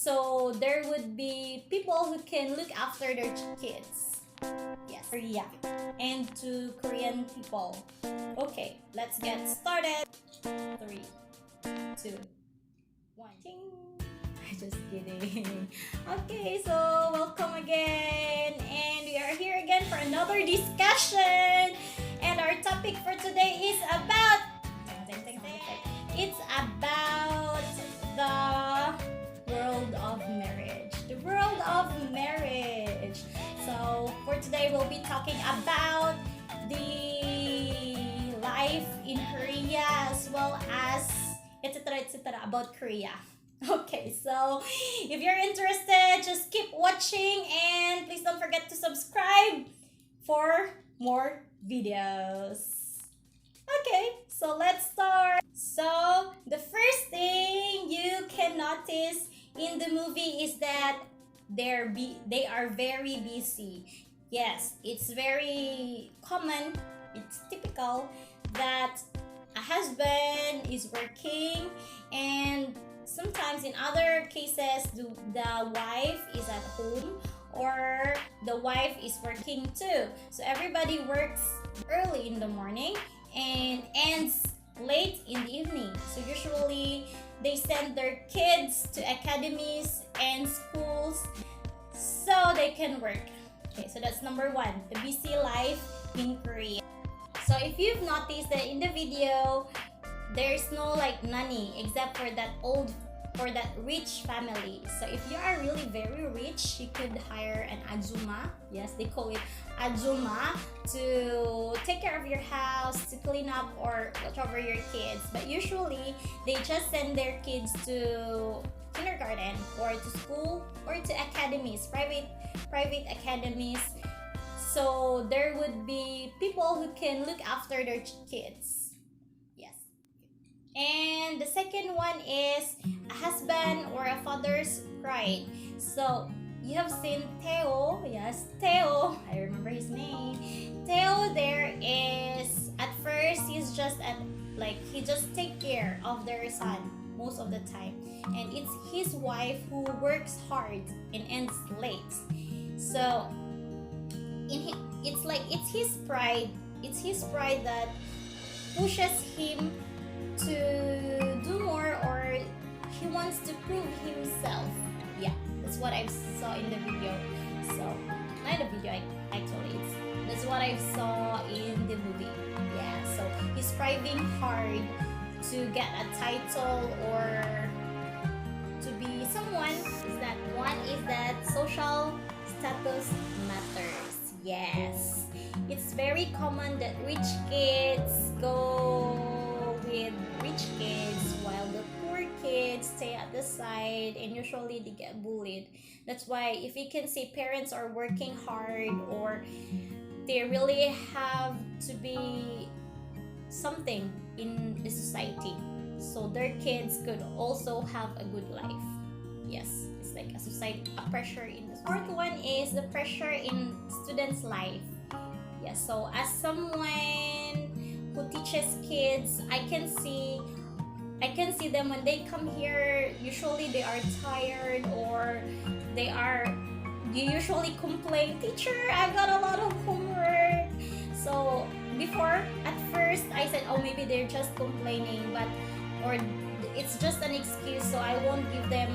So there would be people who can look after their kids. Yes, Korea. And to Korean people. Okay, let's get started. 3, 2, 1. Ting. Just kidding. Okay, so welcome again. And we are here again for another discussion. And our topic for today is about... It's about the world of marriage. The world of marriage. So for today, we'll be talking about the life in Korea as well as etc. about Korea. Okay, so if you're interested, just keep watching and please don't forget to subscribe for more videos. Okay, so let's start. So the first thing you can notice in the movie is that they are very busy. Yes, it's very common, it's typical that a husband is working, and sometimes in other cases the wife is at home or the wife is working too. So everybody works early in the morning and ends late in the evening. So usually they send their kids to academies and schools so they can work. Okay, so that's number one, the busy life in Korea. So if you've noticed that in the video, there's no like nanny except for that rich family. So if you are really very rich, you could hire an ajuma. Yes, they call it ajuma, to take care of your house, to clean up or watch over your kids. But usually they just send their kids to kindergarten or to school or to academies, private academies. So there would be people who can look after their kids. Yes. And the second one is a husband or a father's pride. So you have seen Theo. Yes, Theo. I remember his name. Theo there is, at first, he's just he just take care of their son most of the time. And it's his wife who works hard and ends late. So it's his pride. It's his pride that pushes him to do more, or he wants to prove himself. Yeah, that's what I saw in the video. So not the video, actually, that's what I saw in the movie. Yeah, so he's striving hard to get a title or to be someone. One is that social status matters. Yes, it's very common that rich kids go with rich kids while the poor kids stay at the side, and usually they get bullied. That's why if you can see, parents are working hard or they really have to be something in the society so their kids could also have a good life. Yes, it's like a pressure in the fourth one is the pressure in students' life. Yes, so as someone who teaches kids, I can see them when they come here. Usually they are tired or they usually complain, "Teacher, I've got a lot of homework." So before, at first, I said, oh, maybe they're just complaining, or it's just an excuse, so I won't give them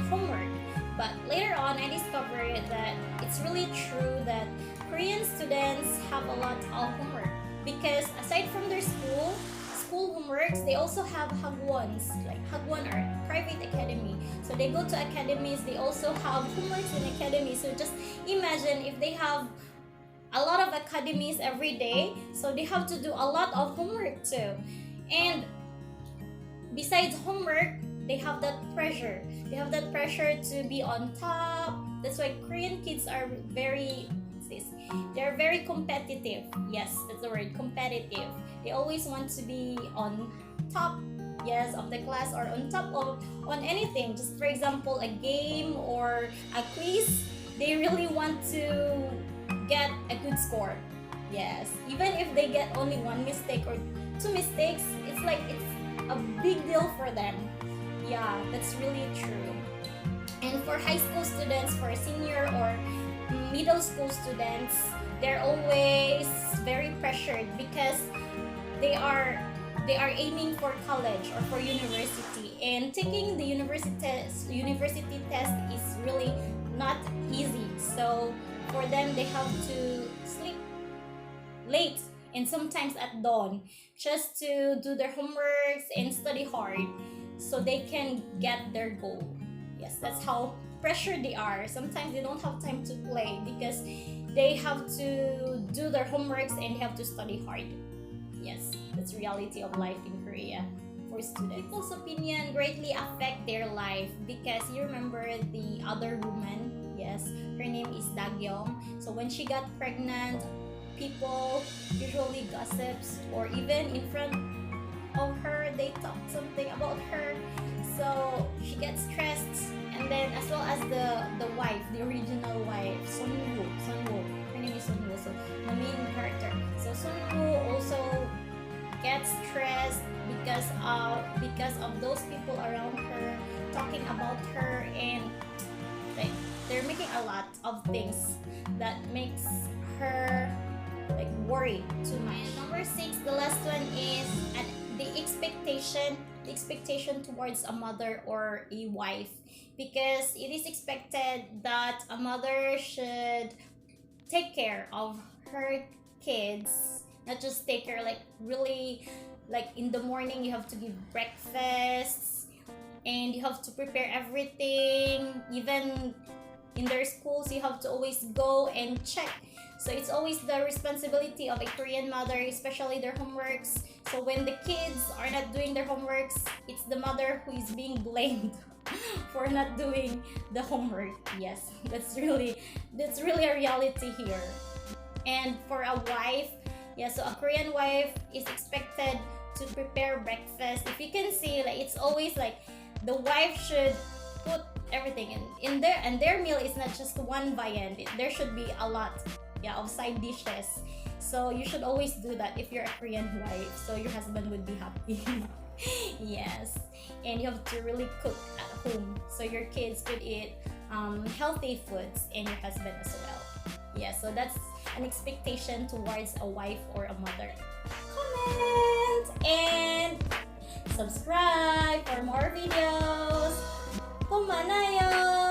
homework. But later on, I discovered that it's really true that Korean students have a lot of homework, because aside from their school homeworks, they also have hagwons, like hagwon or private academy. So they go to academies, they also have homeworks in academy. So just imagine if they have a lot of academies every day, so they have to do a lot of homework too. And besides homework, they have that pressure. They have that pressure to be on top. That's why Korean kids are they're very competitive. Yes, that's the word, competitive. They always want to be on top, yes, of the class, or on top on anything. Just for example, a game or a quiz, they really want to get a good score. Yes, even if they get only one mistake or two mistakes, it's a big deal for them. Yeah, that's really true. And for high school students, for senior or middle school students, they're always very pressured because they are aiming for college or for university, and taking the university test is really not easy. So for them, they have to sleep late and sometimes at dawn just to do their homeworks and study hard so they can get their goal. Yes, that's how pressured they are. Sometimes they don't have time to play because they have to do their homeworks and they have to study hard. Yes, that's reality of life in Korea for students. People's opinion greatly affect their life because you remember the other woman. Yes, her name is Dagyong. So when she got pregnant, people usually gossips, or even in front of her they talk something about her, so she gets stressed. And then as well as the wife, the original wife, Sunwoo, her name is Sunwoo, so the main character. So Sunwoo also gets stressed because of those people around her talking about her, and like they're making a lot of things that makes her like worry too much. And number 6, the last one is the expectation towards a mother or a wife, because it is expected that a mother should take care of her kids, not just take care, like really, like in the morning you have to give breakfasts and you have to prepare everything. Even in their schools, you have to always go and check. So it's always the responsibility of a Korean mother, especially their homeworks. So when the kids are not doing their homeworks, it's the mother who is being blamed for not doing the homework. Yes, that's really a reality here. And for a wife, yeah, so a Korean wife is expected to prepare breakfast. If you can see, like it's always like the wife should put everything in there, and their meal is not just one viand. There should be a lot, yeah, of side dishes. So you should always do that if you're a Korean wife, so your husband would be happy. Yes, and you have to really cook at home so your kids could eat healthy foods, and your husband as well. Yeah, so that's an expectation towards a wife or a mother. Comment and subscribe for more videos. Kumanayon!